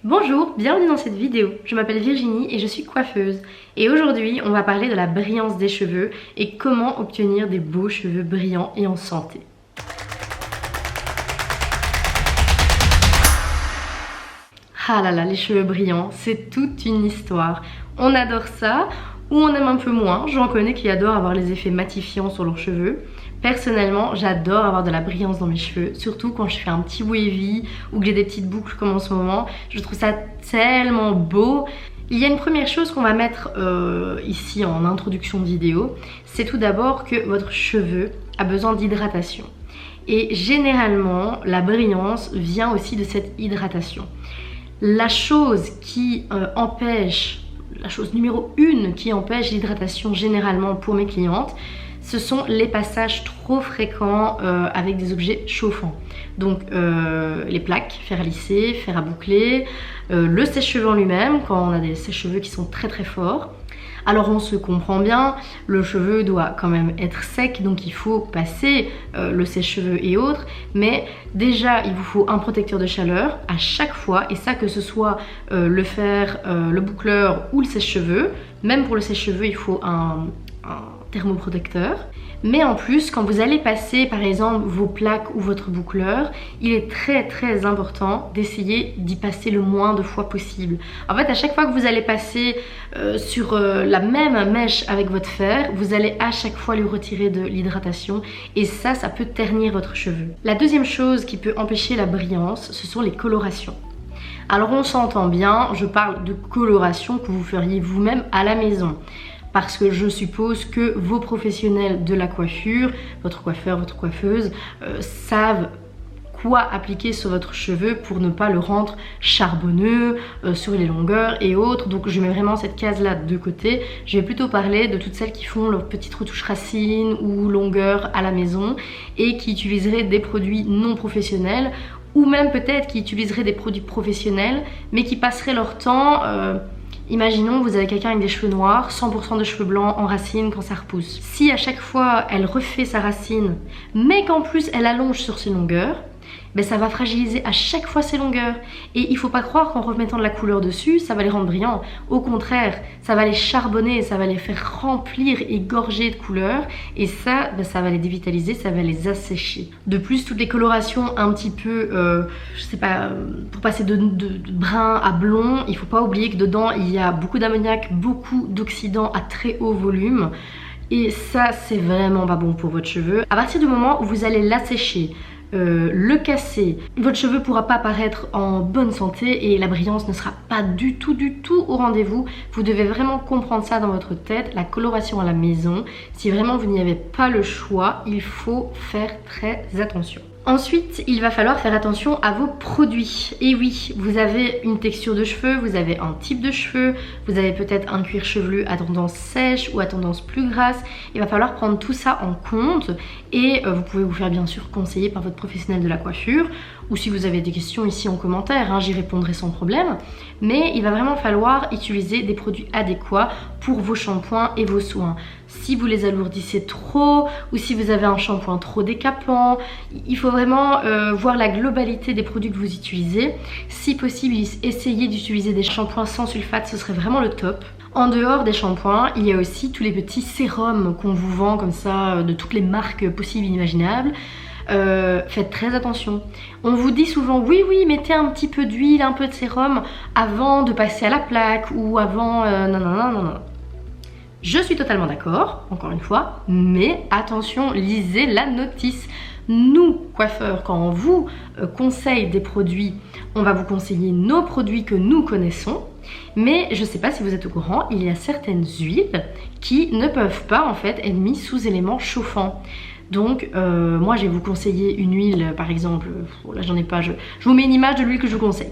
Bonjour, bienvenue dans cette vidéo. Je m'appelle Virginie et je suis coiffeuse. Et aujourd'hui, on va parler de la brillance des cheveux et comment obtenir des beaux cheveux brillants et en santé. Ah là là, les cheveux brillants, c'est toute une histoire. On adore ça ou on aime un peu moins. J'en connais qui adorent avoir les effets matifiants sur leurs cheveux. Personnellement, j'adore avoir de la brillance dans mes cheveux, surtout quand je fais un petit wavy ou que j'ai des petites boucles comme en ce moment. Je trouve ça tellement beau. Il y a une première chose qu'on va mettre ici en introduction de vidéo, c'est tout d'abord que votre cheveu a besoin d'hydratation. Et généralement, la brillance vient aussi de cette hydratation. La chose qui empêche, la chose numéro 1 qui empêche l'hydratation généralement pour mes clientes, ce sont les passages trop fréquents avec des objets chauffants. Donc les plaques, fer à lisser, fer à boucler, le sèche-cheveux en lui-même, quand on a des sèche-cheveux qui sont très très forts. Alors on se comprend bien, le cheveu doit quand même être sec, donc il faut passer le sèche-cheveux et autres. Mais déjà, il vous faut un protecteur de chaleur à chaque fois, et ça que ce soit le fer, le boucleur ou le sèche-cheveux. Même pour le sèche-cheveux, il faut un thermoprotecteur. Mais en plus, quand vous allez passer par exemple vos plaques ou votre boucleur, il est très important d'essayer d'y passer le moins de fois possible. En fait, à chaque fois que vous allez passer sur la même mèche avec votre fer, vous allez à chaque fois lui retirer de l'hydratation, et ça peut ternir votre cheveu. La deuxième chose qui peut empêcher la brillance, ce sont les colorations. Alors on s'entend bien, je parle de coloration que vous feriez vous-même à la maison. Parce que je suppose que vos professionnels de la coiffure, votre coiffeur, votre coiffeuse, savent quoi appliquer sur votre cheveu pour ne pas le rendre charbonneux sur les longueurs et autres. Donc je mets vraiment cette case là de côté. Je vais plutôt parler de toutes celles qui font leurs petites retouches racines ou longueurs à la maison et qui utiliseraient des produits non professionnels, ou même peut-être qui utiliseraient des produits professionnels mais qui passeraient leur temps... Imaginons vous avez quelqu'un avec des cheveux noirs, 100% de cheveux blancs en racine quand ça repousse. Si à chaque fois elle refait sa racine, mais qu'en plus elle allonge sur ses longueurs, ben ça va fragiliser à chaque fois ses longueurs. Et il faut pas croire qu'en remettant de la couleur dessus, ça va les rendre brillants. Au contraire, ça va les charbonner, ça va les faire remplir et gorger de couleurs. Et ça, ben ça va les dévitaliser, ça va les assécher. De plus, toutes les colorations un petit peu, je sais pas, pour passer de brun à blond, il faut pas oublier que dedans il y a beaucoup d'ammoniac, beaucoup d'oxydants à très haut volume. Et ça, c'est vraiment pas bon pour votre cheveu. À partir du moment où vous allez l'assécher, le casser, votre cheveu pourra pas paraître en bonne santé et la brillance ne sera pas du tout au rendez-vous. Vous devez vraiment comprendre ça dans votre tête, la coloration à la maison. Si vraiment vous n'y avez pas le choix, il faut faire très attention. Ensuite, il va falloir faire attention à vos produits. Et oui, vous avez une texture de cheveux, vous avez un type de cheveux, vous avez peut-être un cuir chevelu à tendance sèche ou à tendance plus grasse. Il va falloir prendre tout ça en compte et vous pouvez vous faire bien sûr conseiller par votre professionnel de la coiffure, ou si vous avez des questions ici en commentaire, hein, j'y répondrai sans problème. Mais il va vraiment falloir utiliser des produits adéquats pour vos shampoings et vos soins. Si vous les alourdissez trop ou si vous avez un shampoing trop décapant, il faut vraiment voir la globalité des produits que vous utilisez. Si possible, essayez d'utiliser des shampoings sans sulfate, ce serait vraiment le top. En dehors des shampoings, il y a aussi tous les petits sérums qu'on vous vend comme ça, de toutes les marques possibles et imaginables. Faites très attention. On vous dit souvent oui mettez un petit peu d'huile, un peu de sérum avant de passer à la plaque ou avant non. Je suis totalement d'accord, encore une fois, mais attention, lisez la notice. Nous, coiffeurs, quand on vous conseille des produits, on va vous conseiller nos produits que nous connaissons. Mais je ne sais pas si vous êtes au courant, il y a certaines huiles qui ne peuvent pas en fait être mises sous éléments chauffants. Donc moi je vais vous conseiller une huile par exemple, là j'en ai pas, je vous mets une image de l'huile que je vous conseille.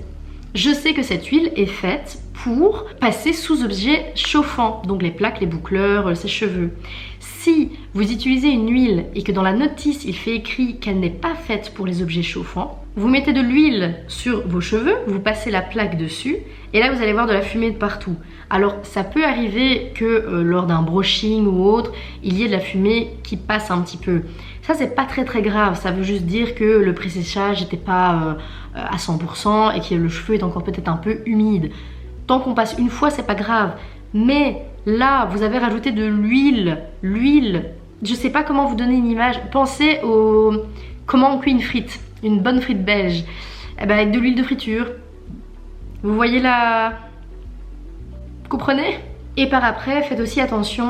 Je sais que cette huile est faite pour passer sous objets chauffants, donc les plaques, les boucleurs, sèche-cheveux. Si vous utilisez une huile et que dans la notice il fait écrit qu'elle n'est pas faite pour les objets chauffants, vous mettez de l'huile sur vos cheveux, vous passez la plaque dessus et là vous allez voir de la fumée de partout. Alors ça peut arriver que lors d'un brushing ou autre, il y ait de la fumée qui passe un petit peu. Ça c'est pas très grave, ça veut juste dire que le pré-séchage n'était pas à 100% et que le cheveu est encore peut-être un peu humide. Tant qu'on passe une fois, c'est pas grave. Mais là, vous avez rajouté de l'huile. L'huile, je sais pas comment vous donner une image. Pensez au comment on cuit une frite, une bonne frite belge. Eh ben, avec de l'huile de friture. Vous voyez la... Vous comprenez ? Et par après, faites aussi attention,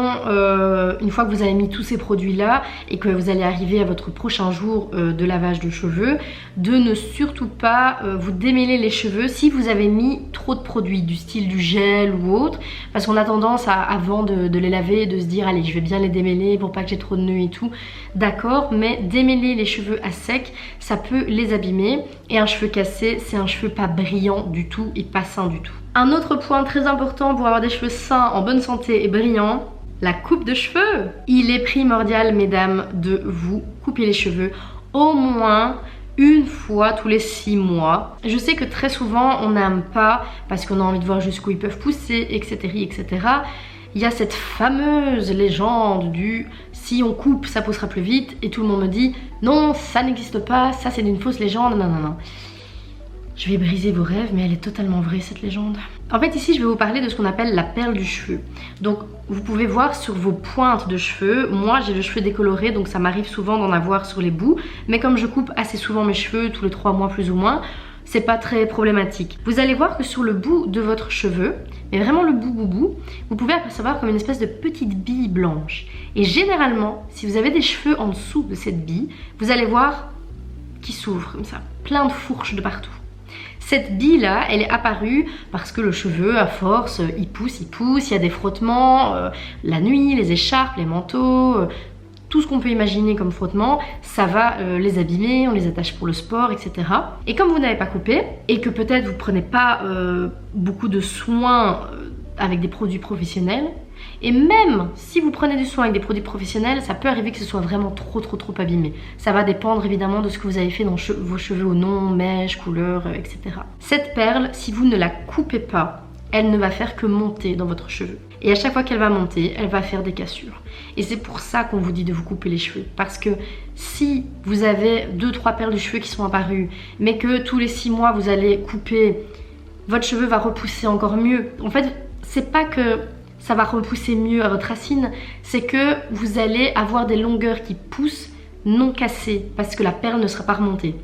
une fois que vous avez mis tous ces produits-là et que vous allez arriver à votre prochain jour de lavage de cheveux, de ne surtout pas vous démêler les cheveux si vous avez mis trop de produits, du style du gel ou autre, parce qu'on a tendance avant de les laver, de se dire allez, je vais bien les démêler pour pas que j'ai trop de nœuds et tout. D'accord, mais démêler les cheveux à sec, ça peut les abîmer. Et un cheveu cassé, c'est un cheveu pas brillant du tout et pas sain du tout. Un autre point très important pour avoir des cheveux sains, en bonne santé et brillants, la coupe de cheveux. Il est primordial, mesdames, de vous couper les cheveux au moins une fois tous les 6 mois. Je sais que très souvent on n'aime pas parce qu'on a envie de voir jusqu'où ils peuvent pousser, etc. etc. Il y a cette fameuse légende du si on coupe ça poussera plus vite et tout le monde me dit non, ça n'existe pas, ça c'est une fausse légende, non. Je vais briser vos rêves, mais elle est totalement vraie cette légende. En fait ici je vais vous parler de ce qu'on appelle la perle du cheveu. Donc vous pouvez voir sur vos pointes de cheveux, moi j'ai le cheveu décoloré donc ça m'arrive souvent d'en avoir sur les bouts, mais comme je coupe assez souvent mes cheveux, tous les 3 mois plus ou moins, c'est pas très problématique. Vous allez voir que sur le bout de votre cheveu, mais vraiment le bout, vous pouvez apercevoir comme une espèce de petite bille blanche. Et généralement, si vous avez des cheveux en dessous de cette bille, vous allez voir qui s'ouvre comme ça, plein de fourches de partout. Cette bille là, elle est apparue parce que le cheveu, à force, il pousse, il y a des frottements, la nuit, les écharpes, les manteaux, tout ce qu'on peut imaginer comme frottement, ça va les abîmer, on les attache pour le sport, etc. Et comme vous n'avez pas coupé, et que peut-être vous prenez pas beaucoup de soins avec des produits professionnels, et même si vous prenez du soin avec des produits professionnels, ça peut arriver que ce soit vraiment trop abîmé. Ça va dépendre évidemment de ce que vous avez fait dans vos cheveux ou non, mèches, couleurs, etc. Cette perle, si vous ne la coupez pas, elle ne va faire que monter dans votre cheveu. Et à chaque fois qu'elle va monter, elle va faire des cassures. Et c'est pour ça qu'on vous dit de vous couper les cheveux. Parce que si vous avez 2-3 perles de cheveux qui sont apparues, mais que tous les 6 mois vous allez couper, votre cheveu va repousser encore mieux. En fait, c'est pas que ça va repousser mieux à votre racine, c'est que vous allez avoir des longueurs qui poussent non cassées parce que la perle ne sera pas remontée.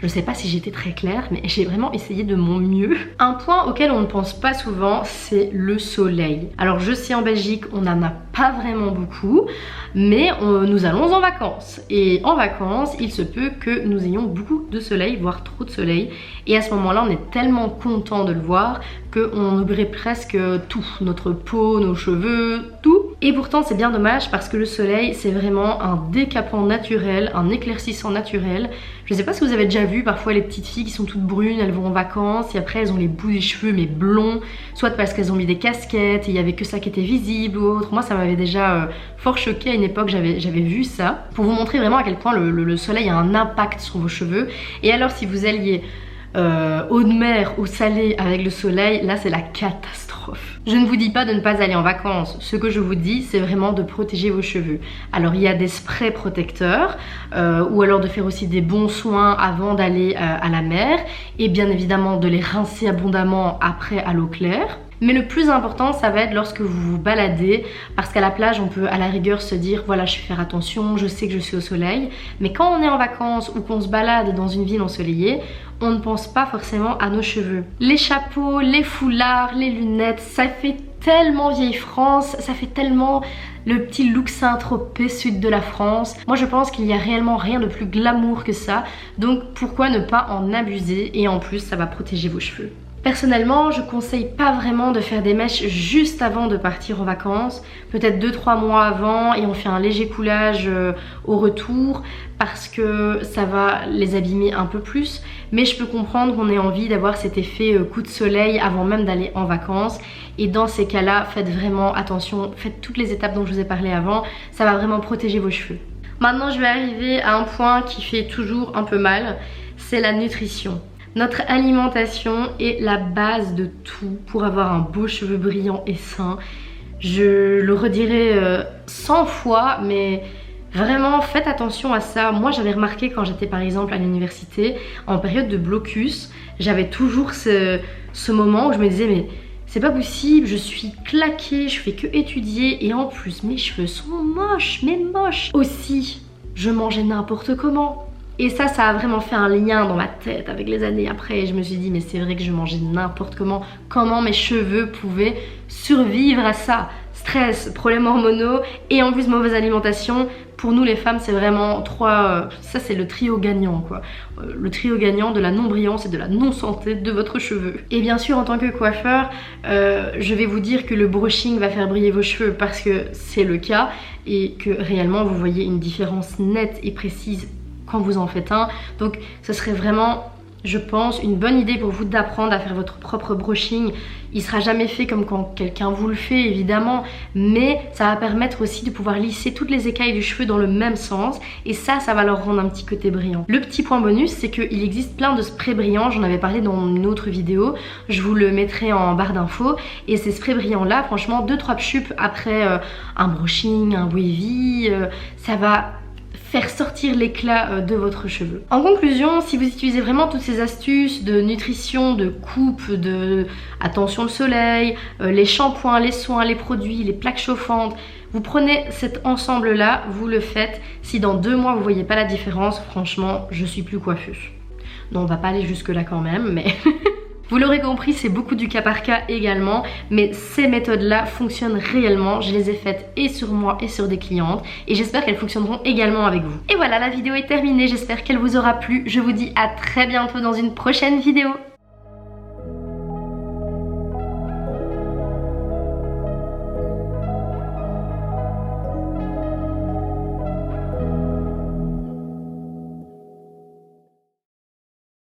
Je sais pas si j'étais très claire, mais j'ai vraiment essayé de mon mieux. Un point auquel on ne pense pas souvent, c'est le soleil. Alors je sais en Belgique, on n'en a pas vraiment beaucoup, mais nous allons en vacances. Et en vacances, il se peut que nous ayons beaucoup de soleil, voire trop de soleil. Et à ce moment-là, on est tellement content de le voir qu'on oublierait presque tout. Notre peau, nos cheveux, tout. Et pourtant, c'est bien dommage parce que le soleil, c'est vraiment un décapant naturel, un éclaircissant naturel. Je sais pas si vous avez déjà vu parfois les petites filles qui sont toutes brunes, elles vont en vacances et après elles ont les bouts des cheveux mais blonds, soit parce qu'elles ont mis des casquettes et il y avait que ça qui était visible ou autre. Moi ça m'avait déjà fort choqué à une époque, j'avais vu ça, pour vous montrer vraiment à quel point le soleil a un impact sur vos cheveux. Et alors si vous alliez eau de mer ou salé avec le soleil, là c'est la catastrophe. Je ne vous dis pas de ne pas aller en vacances, ce que je vous dis c'est vraiment de protéger vos cheveux. Alors il y a des sprays protecteurs ou alors de faire aussi des bons soins avant d'aller à la mer et bien évidemment de les rincer abondamment après à l'eau claire. Mais le plus important ça va être lorsque vous vous baladez, parce qu'à la plage on peut à la rigueur se dire voilà je vais faire attention, je sais que je suis au soleil, mais quand on est en vacances ou qu'on se balade dans une ville ensoleillée, on ne pense pas forcément à nos cheveux. Les chapeaux, les foulards, les lunettes, ça fait tellement vieille France, ça fait tellement le petit look Saint-Tropez sud de la France. Moi je pense qu'il n'y a réellement rien de plus glamour que ça, donc pourquoi ne pas en abuser, et en plus ça va protéger vos cheveux. Personnellement, je conseille pas vraiment de faire des mèches juste avant de partir en vacances, peut-être 2-3 mois avant, et on fait un léger coulage au retour parce que ça va les abîmer un peu plus. Mais je peux comprendre qu'on ait envie d'avoir cet effet coup de soleil avant même d'aller en vacances. Et dans ces cas-là, faites vraiment attention, faites toutes les étapes dont je vous ai parlé avant, ça va vraiment protéger vos cheveux. Maintenant, je vais arriver à un point qui fait toujours un peu mal, c'est la nutrition. Notre alimentation est la base de tout pour avoir un beau cheveu brillant et sain. Je le redirai 100 fois, mais vraiment faites attention à ça. Moi j'avais remarqué quand j'étais par exemple à l'université, en période de blocus, j'avais toujours ce moment où je me disais mais c'est pas possible, je suis claquée, je fais que étudier et en plus mes cheveux sont moches, mais moches. Aussi, je mangeais n'importe comment. Et ça a vraiment fait un lien dans ma tête avec les années après. Et je me suis dit mais c'est vrai que je mangeais n'importe comment mes cheveux pouvaient survivre à ça. Stress, problèmes hormonaux et en plus mauvaise alimentation. Pour nous les femmes c'est vraiment trois, ça c'est le trio gagnant quoi. Le trio gagnant de la non-brillance et de la non-santé de votre cheveu. Et bien sûr en tant que coiffeur, je vais vous dire que le brushing va faire briller vos cheveux parce que c'est le cas et que réellement vous voyez une différence nette et précise quand vous en faites un. Donc ce serait vraiment, je pense, une bonne idée pour vous d'apprendre à faire votre propre brushing. Il sera jamais fait comme quand quelqu'un vous le fait évidemment, mais ça va permettre aussi de pouvoir lisser toutes les écailles du cheveu dans le même sens et ça va leur rendre un petit côté brillant. Le petit point bonus, c'est qu'il existe plein de sprays brillants, j'en avais parlé dans une autre vidéo, je vous le mettrai en barre d'infos et ces sprays brillants là, franchement 2-3 chupes après un brushing, un wavy, ça va faire sortir l'éclat de votre cheveu. En conclusion, si vous utilisez vraiment toutes ces astuces de nutrition, de coupe, de attention au soleil, les shampoings, les soins, les produits, les plaques chauffantes, vous prenez cet ensemble là, vous le faites. Si dans 2 mois vous voyez pas la différence, franchement je suis plus coiffeuse. Non, on va pas aller jusque là quand même, mais vous l'aurez compris, c'est beaucoup du cas par cas également, mais ces méthodes-là fonctionnent réellement. Je les ai faites et sur moi et sur des clientes et j'espère qu'elles fonctionneront également avec vous. Et voilà, la vidéo est terminée, j'espère qu'elle vous aura plu. Je vous dis à très bientôt dans une prochaine vidéo.